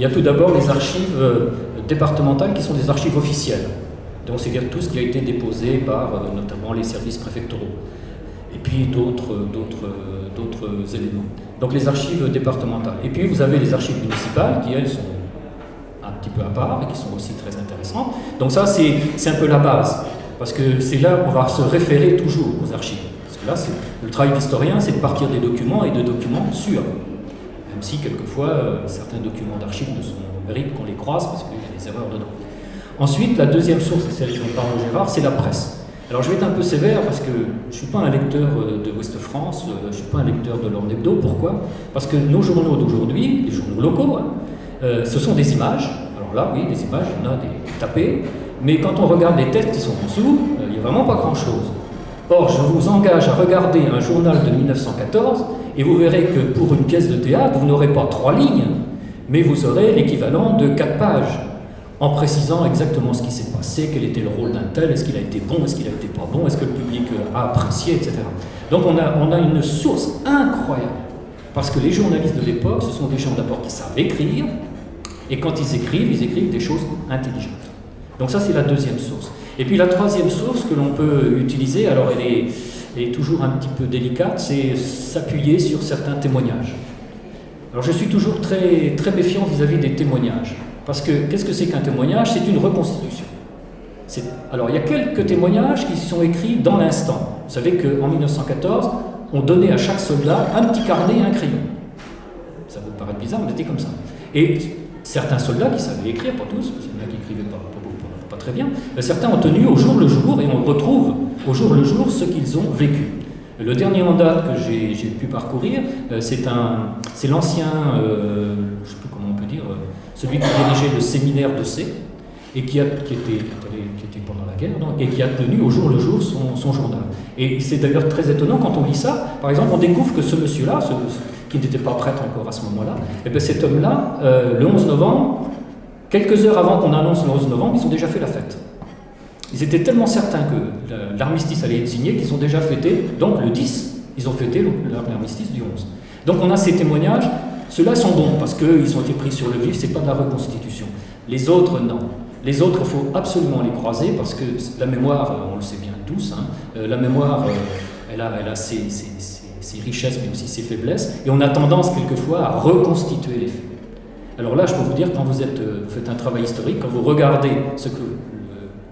Il y a tout d'abord les archives départementales qui sont des archives officielles. Donc c'est-à-dire tout ce qui a été déposé par notamment les services préfectoraux. Et puis d'autres éléments. Donc les archives départementales. Et puis vous avez les archives municipales qui, elles, sont un petit peu à part et qui sont aussi très intéressantes. Donc ça, c'est un peu la base. Parce que c'est là qu'on va se référer toujours aux archives. Parce que là, le travail d'historien, c'est de partir des documents et de documents sûrs. Même si, quelquefois, certains documents d'archives méritent qu'on les croise parce qu'il y a des erreurs dedans. Ensuite, la deuxième source, c'est celle dont parle Gérard, c'est la presse. Alors je vais être un peu sévère parce que je ne suis pas un lecteur de Ouest France, je ne suis pas un lecteur de l'Orne Hebdo. Pourquoi? Parce que nos journaux d'aujourd'hui, les journaux locaux, ce sont des images. Alors là, oui, des images, il y en a des tapées. Mais quand on regarde les textes qui sont en dessous, il n'y a vraiment pas grand-chose. Or, je vous engage à regarder un journal de 1914 et vous verrez que pour une pièce de théâtre, vous n'aurez pas 3 lignes, mais vous aurez l'équivalent de 4 pages, en précisant exactement ce qui s'est passé, quel était le rôle d'un tel, est-ce qu'il a été bon, est-ce qu'il a été pas bon, est-ce que le public a apprécié, etc. Donc on a une source incroyable, parce que les journalistes de l'époque, ce sont des gens d'abord qui savent écrire, et quand ils écrivent des choses intelligentes. Donc ça, c'est la deuxième source. Et puis la troisième source que l'on peut utiliser, alors elle est toujours un petit peu délicate, c'est s'appuyer sur certains témoignages. Alors je suis toujours très, très méfiant vis-à-vis des témoignages. Parce que qu'est-ce que c'est qu'un témoignage? C'est une reconstitution. Alors il y a quelques témoignages qui sont écrits dans l'instant. Vous savez qu'en 1914, on donnait à chaque soldat un petit carnet et un crayon. Ça vous paraît bizarre, mais c'était comme ça. Et certains soldats qui savaient écrire, pas tous, parce qu'il y en a qui n'écrivaient pas très bien, certains ont tenu au jour le jour, et on retrouve au jour le jour ce qu'ils ont vécu. Le dernier mandat que j'ai pu parcourir, c'est l'ancien, je ne sais plus comment on peut dire, celui qui dirigeait le séminaire de C, et qui était pendant la guerre, donc, et qui a tenu au jour le jour son journal. Et c'est d'ailleurs très étonnant quand on lit ça. Par exemple, on découvre que ce monsieur-là, qui n'était pas prêtre encore à ce moment-là, et bien cet homme-là, le 11 novembre, quelques heures avant qu'on annonce le 11 novembre, ils ont déjà fait la fête. Ils étaient tellement certains que l'armistice allait être signé qu'ils ont déjà fêté, donc le 10, ils ont fêté l'armistice du 11. Donc on a ces témoignages, ceux-là sont bons parce qu'ils ont été pris sur le vif, c'est pas de la reconstitution. Les autres, non. Les autres, il faut absolument les croiser parce que la mémoire, on le sait bien tous, la mémoire, elle a ses richesses mais aussi ses faiblesses, et on a tendance quelquefois à reconstituer les faits. Alors là, je peux vous dire, quand vous faites un travail historique, quand vous regardez ce que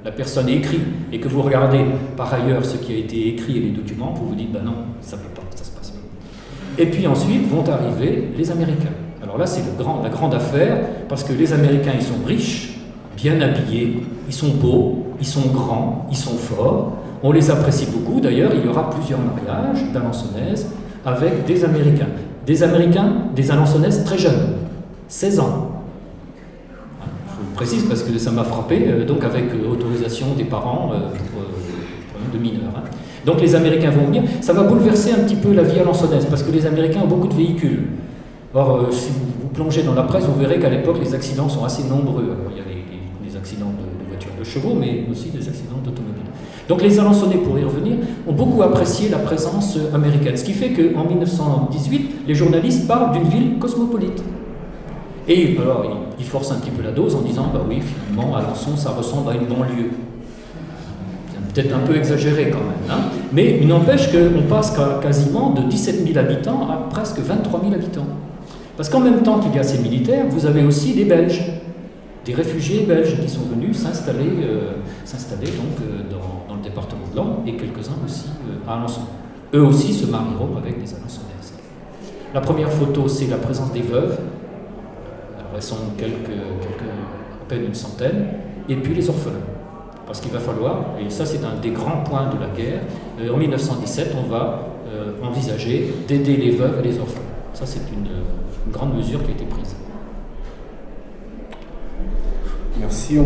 la personne écrit et que vous regardez par ailleurs ce qui a été écrit et les documents, vous vous dites, ben non, ça ne peut pas, ça se passe pas. Et puis ensuite vont arriver les Américains. Alors là, c'est la grande affaire, parce que les Américains, ils sont riches, bien habillés, ils sont beaux, ils sont grands, ils sont forts, on les apprécie beaucoup. D'ailleurs, il y aura plusieurs mariages d'Alençonnaises avec des Américains. Des Alençonnaises très jeunes. 16 ans. Je vous précise parce que ça m'a frappé, donc avec autorisation des parents de mineurs. Donc les Américains vont venir. Ça va bouleverser un petit peu la vie alençonnaise parce que les Américains ont beaucoup de véhicules. Or, si vous plongez dans la presse, vous verrez qu'à l'époque, les accidents sont assez nombreux. Alors, il y a les accidents de voitures de chevaux, mais aussi des accidents d'automobiles. Donc les Alençonnais, pour y revenir, ont beaucoup apprécié la présence américaine. Ce qui fait qu'en 1918, les journalistes parlent d'une ville cosmopolite. Et alors, ils forcent un petit peu la dose en disant, bah oui, finalement, Alençon, ça ressemble à une banlieue. C'est peut-être un peu exagéré quand même, mais il n'empêche qu'on passe quasiment de 17 000 habitants à presque 23 000 habitants. Parce qu'en même temps qu'il y a ces militaires, vous avez aussi des Belges, des réfugiés belges qui sont venus s'installer donc dans le département de l'Orne, et quelques-uns aussi à Alençon. Eux aussi se marieront avec des Alençonnaises. La première photo, c'est la présence des veuves. Elles sont à peine une centaine, et puis les orphelins. Parce qu'il va falloir, et ça c'est un des grands points de la guerre, en 1917 on va envisager d'aider les veuves et les orphelins. Ça c'est une grande mesure qui a été prise. Merci. On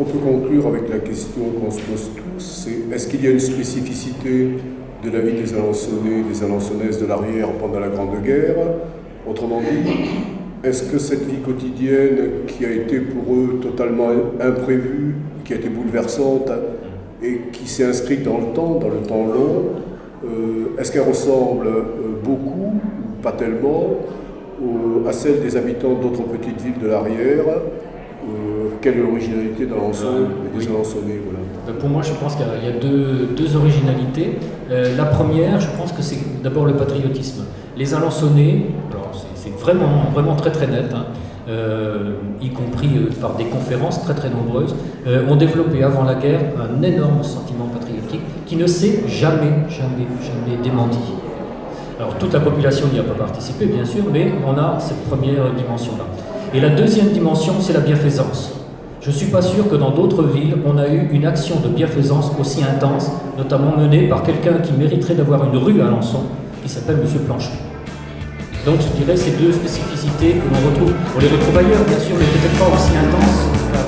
peut conclure avec la question qu'on se pose tous, c'est est-ce qu'il y a une spécificité de la vie des Alençonnais et des Alençonnaises de l'arrière pendant la Grande Guerre? Autrement dit, est-ce que cette vie quotidienne qui a été pour eux totalement imprévue, qui a été bouleversante et qui s'est inscrite dans le temps long, est-ce qu'elle ressemble beaucoup, ou pas tellement, à celle des habitants d'autres petites villes de l'arrière, quelle est l'originalité d'Alençon et des Alençonnais, voilà. Pour moi, je pense qu'il y a deux originalités. La première, je pense que c'est d'abord le patriotisme. Les Alençonnais, alors c'est vraiment très très net, hein, y compris par des conférences très très nombreuses, ont développé avant la guerre un énorme sentiment patriotique qui ne s'est jamais démenti. Alors toute la population n'y a pas participé bien sûr, mais on a cette première dimension-là. Et la deuxième dimension, c'est la bienfaisance. Je ne suis pas sûr que dans d'autres villes, on a eu une action de bienfaisance aussi intense, notamment menée par quelqu'un qui mériterait d'avoir une rue à Alençon, qui s'appelle M. Planchon. Donc je dirais ces deux spécificités que l'on retrouve, on les retrouve ailleurs bien sûr, mais peut-être pas aussi intenses.